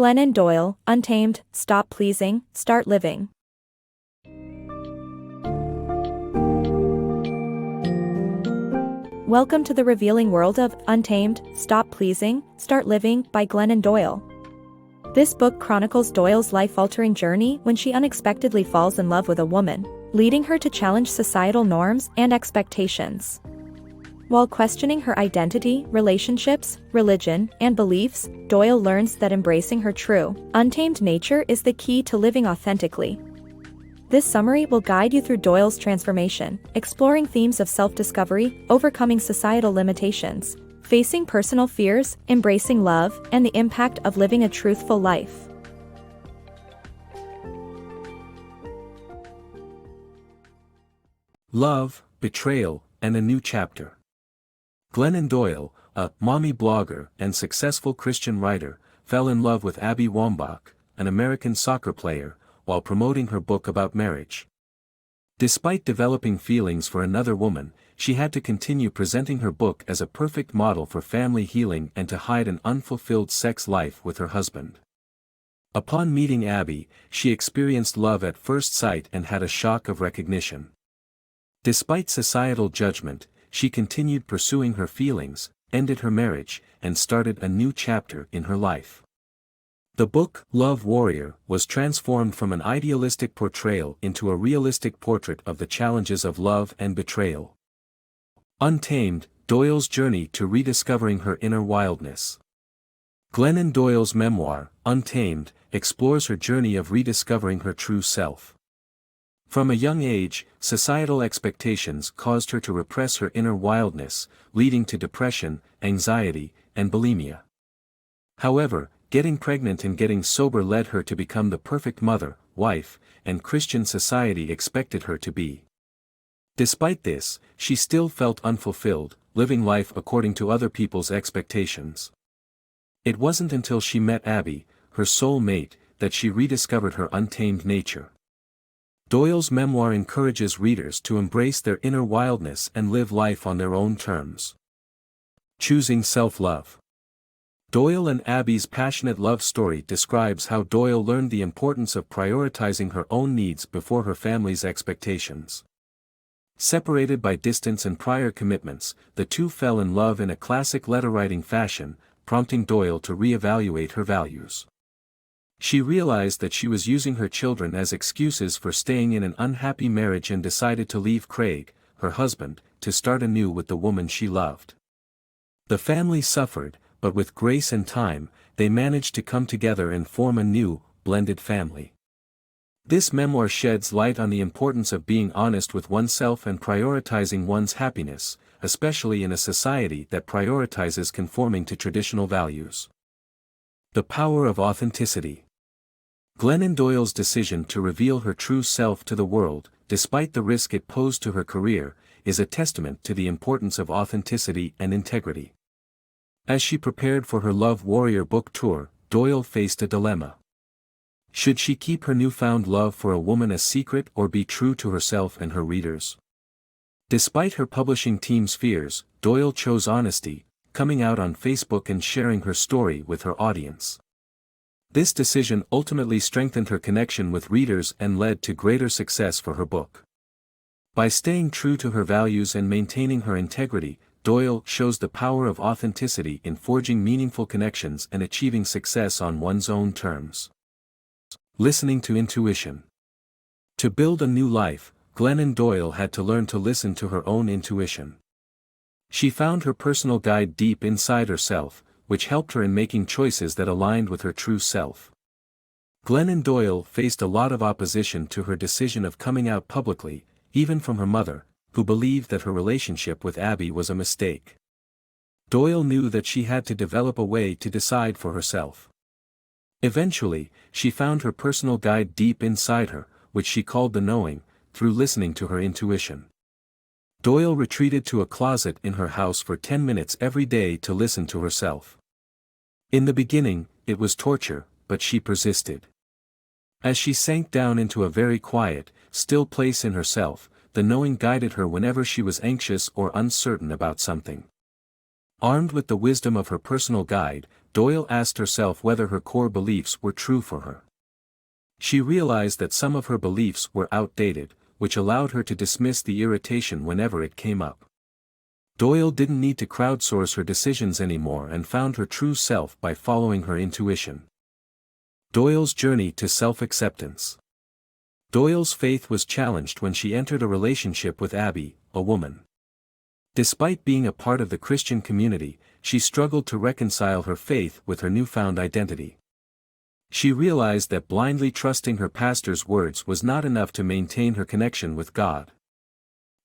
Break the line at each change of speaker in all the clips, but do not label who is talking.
Glennon Doyle, Untamed, Stop Pleasing, Start Living. Welcome to the revealing world of Untamed, Stop Pleasing, Start Living by Glennon Doyle. This book chronicles Doyle's life-altering journey when she unexpectedly falls in love with a woman, leading her to challenge societal norms and expectations. While questioning her identity, relationships, religion, and beliefs, Doyle learns that embracing her true, untamed nature is the key to living authentically. This summary will guide you through Doyle's transformation, exploring themes of self-discovery, overcoming societal limitations, facing personal fears, embracing love, and the impact of living a truthful life.
Love, Betrayal, and a New Chapter. Glennon Doyle, a mommy blogger and successful Christian writer, fell in love with Abby Wambach, an American soccer player, while promoting her book about marriage. Despite developing feelings for another woman, she had to continue presenting her book as a perfect model for family healing and to hide an unfulfilled sex life with her husband. Upon meeting Abby, she experienced love at first sight and had a shock of recognition. Despite societal judgment, she continued pursuing her feelings, ended her marriage, and started a new chapter in her life. The book, Love Warrior, was transformed from an idealistic portrayal into a realistic portrait of the challenges of love and betrayal. Untamed, Doyle's journey to rediscovering her inner wildness. Glennon Doyle's memoir, Untamed, explores her journey of rediscovering her true self. From a young age, societal expectations caused her to repress her inner wildness, leading to depression, anxiety, and bulimia. However, getting pregnant and getting sober led her to become the perfect mother, wife, and Christian society expected her to be. Despite this, she still felt unfulfilled, living life according to other people's expectations. It wasn't until she met Abby, her soul mate, that she rediscovered her untamed nature. Doyle's memoir encourages readers to embrace their inner wildness and live life on their own terms. Choosing self-love. Doyle and Abby's passionate love story describes how Doyle learned the importance of prioritizing her own needs before her family's expectations. Separated by distance and prior commitments, the two fell in love in a classic letter-writing fashion, prompting Doyle to reevaluate her values. She realized that she was using her children as excuses for staying in an unhappy marriage and decided to leave Craig, her husband, to start anew with the woman she loved. The family suffered, but with grace and time, they managed to come together and form a new, blended family. This memoir sheds light on the importance of being honest with oneself and prioritizing one's happiness, especially in a society that prioritizes conforming to traditional values. The power of authenticity. Glennon Doyle's decision to reveal her true self to the world, despite the risk it posed to her career, is a testament to the importance of authenticity and integrity. As she prepared for her Love Warrior book tour, Doyle faced a dilemma. Should she keep her newfound love for a woman a secret or be true to herself and her readers? Despite her publishing team's fears, Doyle chose honesty, coming out on Facebook and sharing her story with her audience. This decision ultimately strengthened her connection with readers and led to greater success for her book. By staying true to her values and maintaining her integrity, Doyle shows the power of authenticity in forging meaningful connections and achieving success on one's own terms. Listening to intuition. To build a new life, Glennon Doyle had to learn to listen to her own intuition. She found her personal guide deep inside herself, which helped her in making choices that aligned with her true self. Glennon Doyle faced a lot of opposition to her decision of coming out publicly, even from her mother, who believed that her relationship with Abby was a mistake. Doyle knew that she had to develop a way to decide for herself. Eventually, she found her personal guide deep inside her, which she called the knowing, through listening to her intuition. Doyle retreated to a closet in her house for 10 minutes every day to listen to herself. In the beginning, it was torture, but she persisted. As she sank down into a very quiet, still place in herself, the knowing guided her whenever she was anxious or uncertain about something. Armed with the wisdom of her personal guide, Doyle asked herself whether her core beliefs were true for her. She realized that some of her beliefs were outdated, which allowed her to dismiss the irritation whenever it came up. Doyle didn't need to crowdsource her decisions anymore and found her true self by following her intuition. Doyle's journey to self-acceptance. Doyle's faith was challenged when she entered a relationship with Abby, a woman. Despite being a part of the Christian community, she struggled to reconcile her faith with her newfound identity. She realized that blindly trusting her pastor's words was not enough to maintain her connection with God.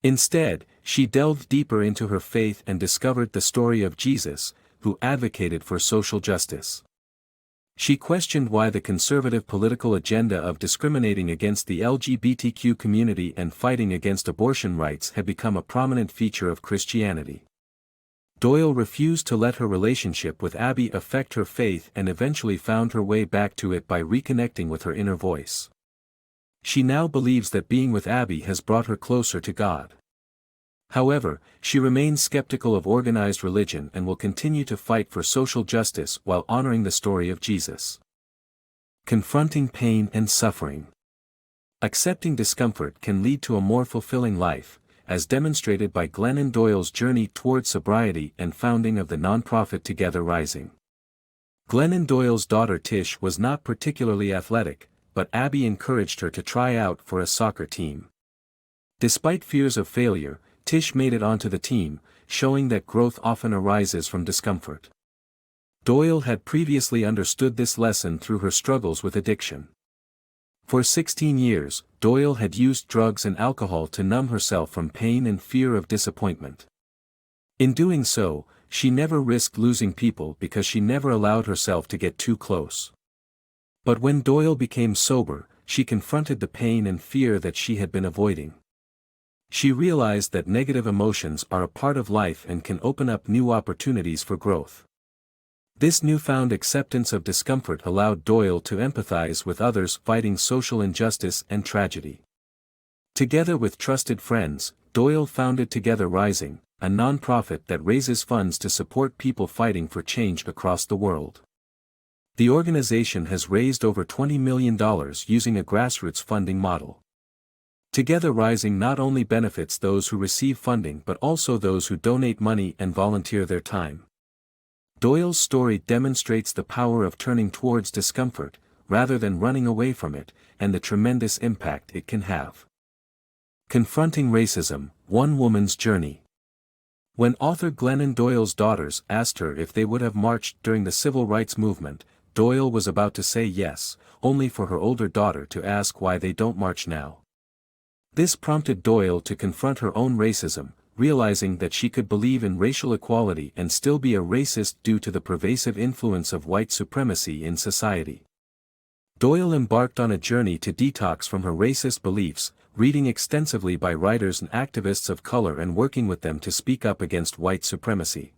Instead, she delved deeper into her faith and discovered the story of Jesus, who advocated for social justice. She questioned why the conservative political agenda of discriminating against the LGBTQ community and fighting against abortion rights had become a prominent feature of Christianity. Doyle refused to let her relationship with Abby affect her faith and eventually found her way back to it by reconnecting with her inner voice. She now believes that being with Abby has brought her closer to God. However, she remains skeptical of organized religion and will continue to fight for social justice while honoring the story of Jesus. Confronting pain and suffering. Accepting discomfort can lead to a more fulfilling life, as demonstrated by Glennon Doyle's journey towards sobriety and founding of the nonprofit Together Rising. Glennon Doyle's daughter Tish was not particularly athletic, but Abby encouraged her to try out for a soccer team. Despite fears of failure, Tish made it onto the team, showing that growth often arises from discomfort. Doyle had previously understood this lesson through her struggles with addiction. For 16 years, Doyle had used drugs and alcohol to numb herself from pain and fear of disappointment. In doing so, she never risked losing people because she never allowed herself to get too close. But when Doyle became sober, she confronted the pain and fear that she had been avoiding. She realized that negative emotions are a part of life and can open up new opportunities for growth. This newfound acceptance of discomfort allowed Doyle to empathize with others fighting social injustice and tragedy. Together with trusted friends, Doyle founded Together Rising, a nonprofit that raises funds to support people fighting for change across the world. The organization has raised over $20 million using a grassroots funding model. Together Rising not only benefits those who receive funding but also those who donate money and volunteer their time. Doyle's story demonstrates the power of turning towards discomfort, rather than running away from it, and the tremendous impact it can have. Confronting racism, one woman's journey. When author Glennon Doyle's daughters asked her if they would have marched during the civil rights movement, Doyle was about to say yes, only for her older daughter to ask why they don't march now. This prompted Doyle to confront her own racism, realizing that she could believe in racial equality and still be a racist due to the pervasive influence of white supremacy in society. Doyle embarked on a journey to detox from her racist beliefs, reading extensively by writers and activists of color and working with them to speak up against white supremacy.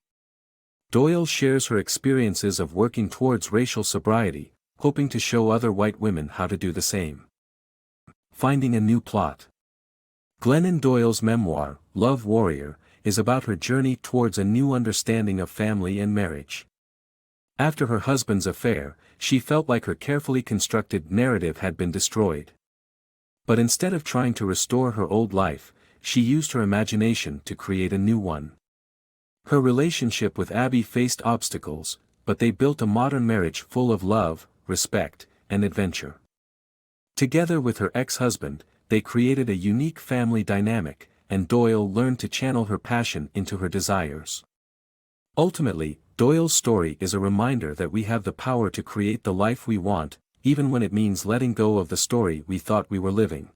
Doyle shares her experiences of working towards racial sobriety, hoping to show other white women how to do the same. Finding a new plot. Glennon Doyle's memoir, Love Warrior, is about her journey towards a new understanding of family and marriage. After her husband's affair, she felt like her carefully constructed narrative had been destroyed. But instead of trying to restore her old life, she used her imagination to create a new one. Her relationship with Abby faced obstacles, but they built a modern marriage full of love, respect, and adventure. Together with her ex-husband, they created a unique family dynamic, and Doyle learned to channel her passion into her desires. Ultimately, Doyle's story is a reminder that we have the power to create the life we want, even when it means letting go of the story we thought we were living.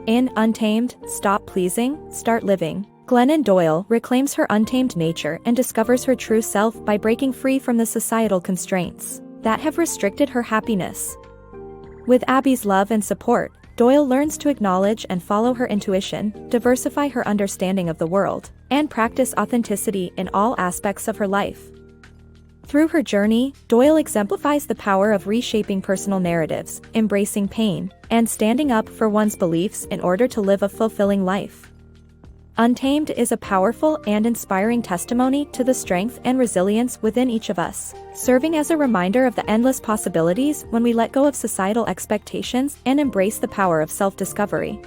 In Untamed, Stop Pleasing, Start Living, Glennon Doyle reclaims her untamed nature and discovers her true self by breaking free from the societal constraints that have restricted her happiness. With Abby's love and support, Doyle learns to acknowledge and follow her intuition, diversify her understanding of the world, and practice authenticity in all aspects of her life. Through her journey, Doyle exemplifies the power of reshaping personal narratives, embracing pain, and standing up for one's beliefs in order to live a fulfilling life. Untamed is a powerful and inspiring testimony to the strength and resilience within each of us, serving as a reminder of the endless possibilities when we let go of societal expectations and embrace the power of self-discovery.